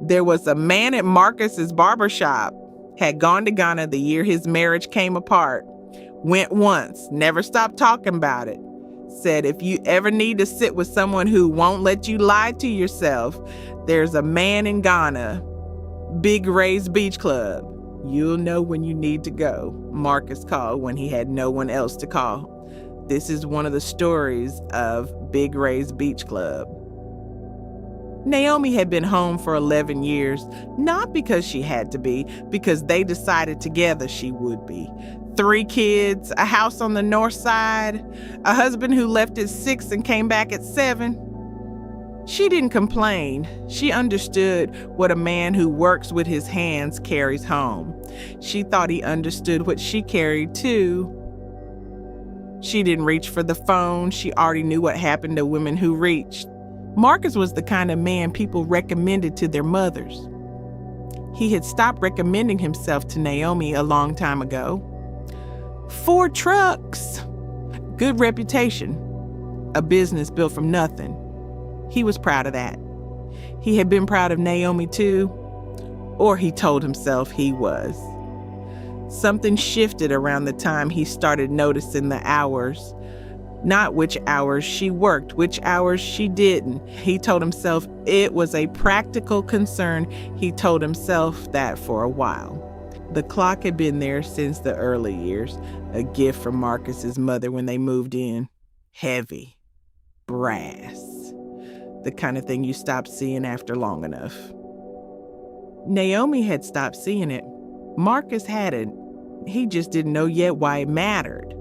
There was a man at Marcus's barbershop, had gone to Ghana the year his marriage came apart. Went once, never stopped talking about it. Said if you ever need to sit with someone who won't let you lie to yourself, there's a man in Ghana, Big Ray's Beach Club. You'll know when you need to go. Marcus called when he had no one else to call. This is one of the stories of Big Ray's Beach Club. Naomi had been home for 11 years, not because she had to be, because they decided together she would be. 3 kids, a house on the north side, a husband who left at 6 and came back at 7. She didn't complain. She understood what a man who works with his hands carries home. She thought he understood what she carried too. She didn't reach for the phone. She already knew what happened to women who reached. Marcus was the kind of man people recommended to their mothers. He had stopped recommending himself to Naomi a long time ago. 4 trucks, good reputation, a business built from nothing. He was proud of that. He had been proud of Naomi too, or he told himself he was. Something shifted around the time he started noticing the hours. Not which hours she worked, which hours she didn't. He told himself it was a practical concern. He told himself that for a while. The clock had been there since the early years, a gift from Marcus's mother when they moved in. Heavy, brass, the kind of thing you stop seeing after long enough. Naomi had stopped seeing it. Marcus hadn't. He just didn't know yet why it mattered.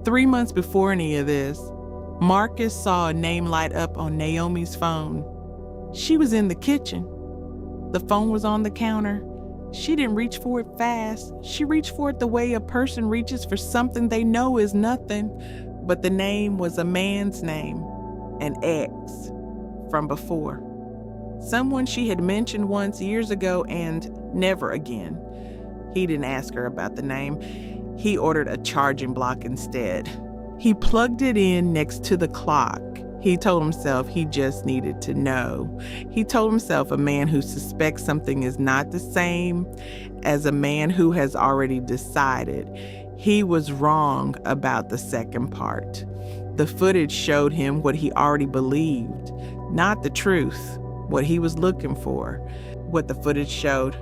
3 months before any of this, Marcus saw a name light up on Naomi's phone. She was in the kitchen. The phone was on the counter. She didn't reach for it fast. She reached for it the way a person reaches for something they know is nothing. But the name was a man's name, an ex from before. Someone she had mentioned once years ago and never again. He didn't ask her about the name. He ordered a charging block instead. He plugged it in next to the clock. He told himself he just needed to know. He told himself a man who suspects something is not the same as a man who has already decided. He was wrong about the second part. The footage showed him what he already believed, not the truth, what he was looking for. What the footage showed: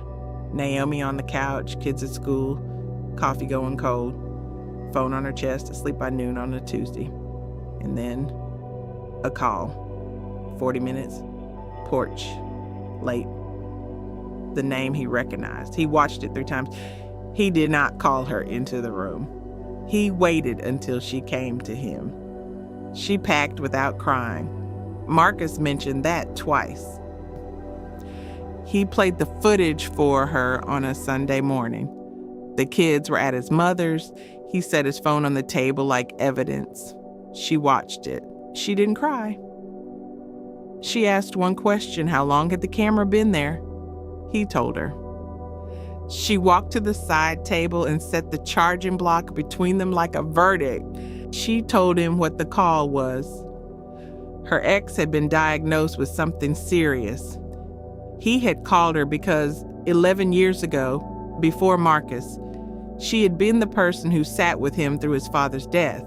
Naomi on the couch, kids at school, coffee going cold, phone on her chest, asleep by noon on a Tuesday. And then a call. 40 minutes, porch, late. The name he recognized. He watched it 3 times. He did not call her into the room. He waited until she came to him. She packed without crying. Marcus mentioned that twice. He played the footage for her on a Sunday morning. The kids were at his mother's. He set his phone on the table like evidence. She watched it. She didn't cry. She asked one question: how long had the camera been there? He told her. She walked to the side table and set the charging block between them like a verdict. She told him what the call was. Her ex had been diagnosed with something serious. He had called her because 11 years ago, before Marcus, she had been the person who sat with him through his father's death.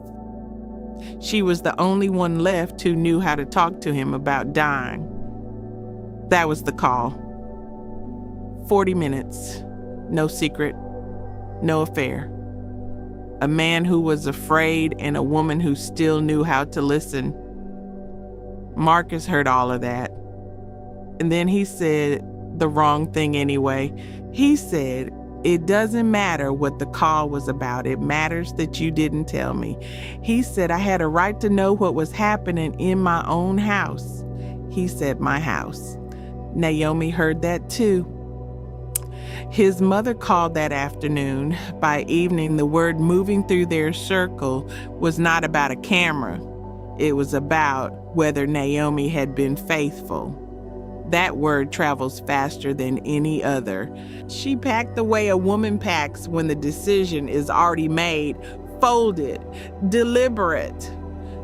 She was the only one left who knew how to talk to him about dying. That was the call. 40 minutes. No secret. No affair. A man who was afraid and a woman who still knew how to listen. Marcus heard all of that. And then he said the wrong thing anyway. He said, "It doesn't matter what the call was about. It matters that you didn't tell me." He said, "I had a right to know what was happening in my own house." He said, "My house." Naomi heard that too. His mother called that afternoon. By evening, the word moving through their circle was not about a camera. It was about whether Naomi had been faithful. That word travels faster than any other. She packed the way a woman packs when the decision is already made, folded, deliberate.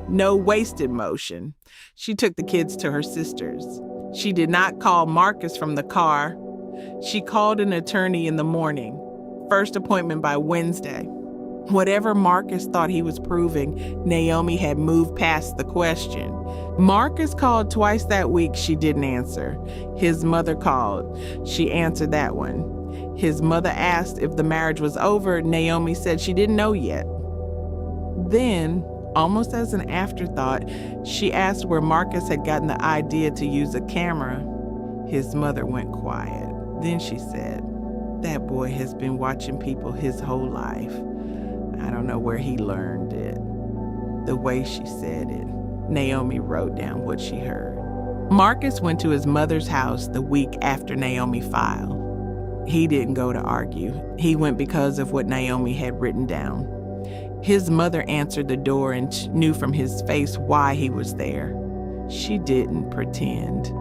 No wasted motion. She took the kids to her sister's. She did not call Marcus from the car. She called an attorney in the morning. First appointment by Wednesday. Whatever Marcus thought he was proving, Naomi had moved past the question. Marcus called twice that week. She didn't answer. His mother called. She answered that one. His mother asked if the marriage was over. Naomi said she didn't know yet. Then, almost as an afterthought, she asked where Marcus had gotten the idea to use a camera. His mother went quiet. Then she said, "That boy has been watching people his whole life. I don't know where he learned it." The way she said it, Naomi wrote down what she heard. Marcus went to his mother's house the week after Naomi filed. He didn't go to argue. He went because of what Naomi had written down. His mother answered the door and knew from his face why he was there. She didn't pretend.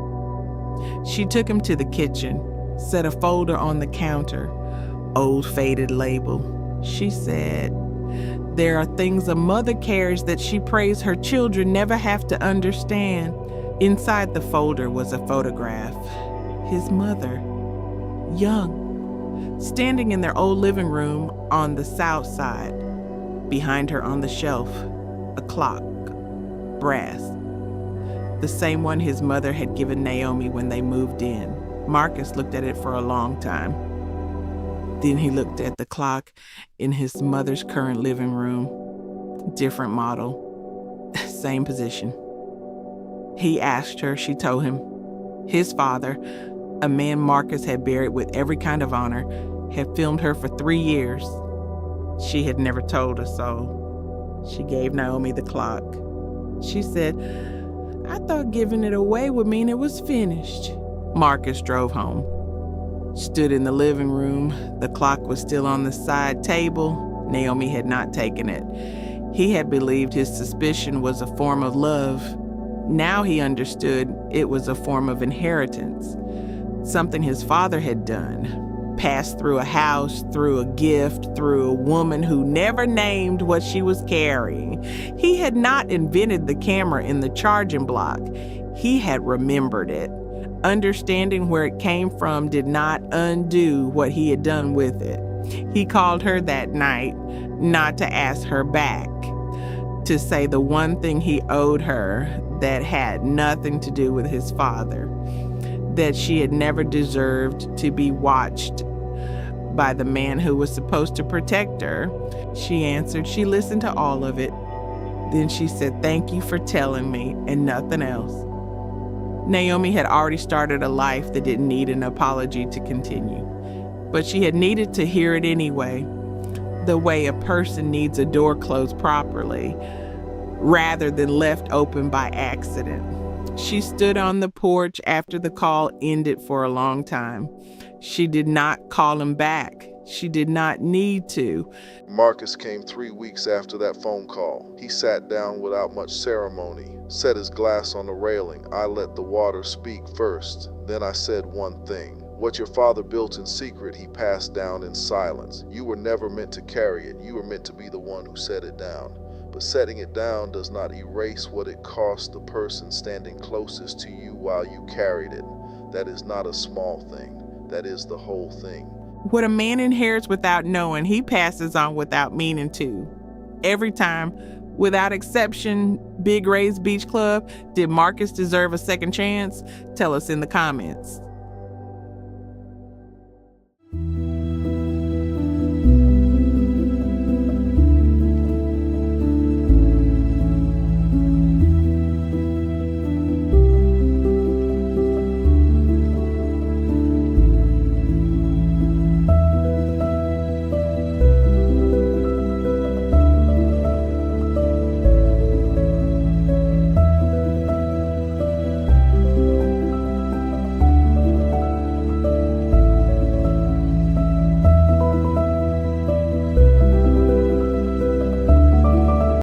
She took him to the kitchen, set a folder on the counter, old faded label. She said, "There are things a mother carries that she prays her children never have to understand." Inside the folder was a photograph. His mother, young, standing in their old living room on the south side. Behind her on the shelf, a clock, brass. The same one his mother had given Naomi when they moved in. Marcus looked at it for a long time. Then he looked at the clock in his mother's current living room. Different model, same position. He asked her, she told him. His father, a man Marcus had buried with every kind of honor, had filmed her for 3 years. She had never told a soul. She gave Naomi the clock. She said, "I thought giving it away would mean it was finished." Marcus drove home. Stood in the living room. The clock was still on the side table. Naomi had not taken it. He had believed his suspicion was a form of love. Now he understood it was a form of inheritance. Something his father had done. Passed through a house, through a gift, through a woman who never named what she was carrying. He had not invented the camera in the charging block. He had remembered it. Understanding where it came from did not undo what he had done with it. He called her that night, not to ask her back, to say the one thing he owed her that had nothing to do with his father, that she had never deserved to be watched by the man who was supposed to protect her. She answered. She listened to all of it. Then she said, "Thank you for telling me," and nothing else. Naomi had already started a life that didn't need an apology to continue, but she had needed to hear it anyway, the way a person needs a door closed properly, rather than left open by accident. She stood on the porch after the call ended for a long time. She did not call him back. She did not need to. Marcus came 3 weeks after that phone call. He sat down without much ceremony, set his glass on the railing. I let the water speak first. Then I said one thing. What your father built in secret, he passed down in silence. You were never meant to carry it. You were meant to be the one who set it down. But setting it down does not erase what it cost the person standing closest to you while you carried it. That is not a small thing. That is the whole thing. What a man inherits without knowing, he passes on without meaning to. Every time, without exception, Big Ray's Beach Club, did Marcus deserve a second chance? Tell us in the comments.